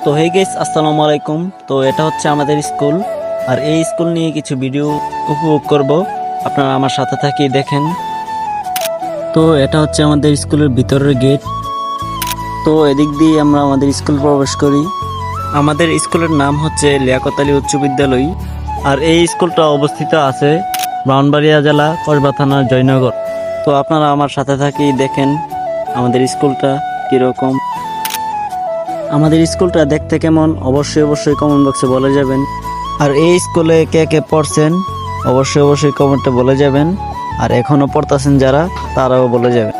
তো hey guys, আসসালামু আলাইকুম। তো এটা হচ্ছে আমাদের স্কুল, আর এই স্কুল নিয়ে কিছু ভিডিও উপভোগ করব। আপনারা আমার সাথে থাকি, দেখেন। তো এটা হচ্ছে আমাদের স্কুলের ভিতরের গেট। তো এদিক দিয়ে আমরা আমাদের স্কুল প্রবেশ করি। আমাদের স্কুলের নাম হচ্ছে লিয়াকত আলী উচ্চ বিদ্যালয়, আর এই স্কুলটা অবস্থিত আছে ব্রাহ্মণবাড়িয়া জেলা কসবা থানার জয়নগর। তো আপনারা আমার সাথে থাকি, দেখেন আমাদের স্কুলটা কিরকম। আমাদের স্কুলটা দেখতে কেমন অবশ্যই কমেন্ট বক্সে বলে যাবেন। আর এই স্কুলে কে কে পড়ছেন অবশ্যই কমেন্টে বলে যাবেন। আর এখনো পড়তেছেন যারা, তারাও বলে যাবেন।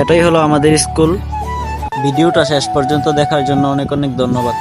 এটাই হলো আমাদের স্কুল। ভিডিওটা শেষ পর্যন্ত দেখার জন্য অনেক অনেক ধন্যবাদ।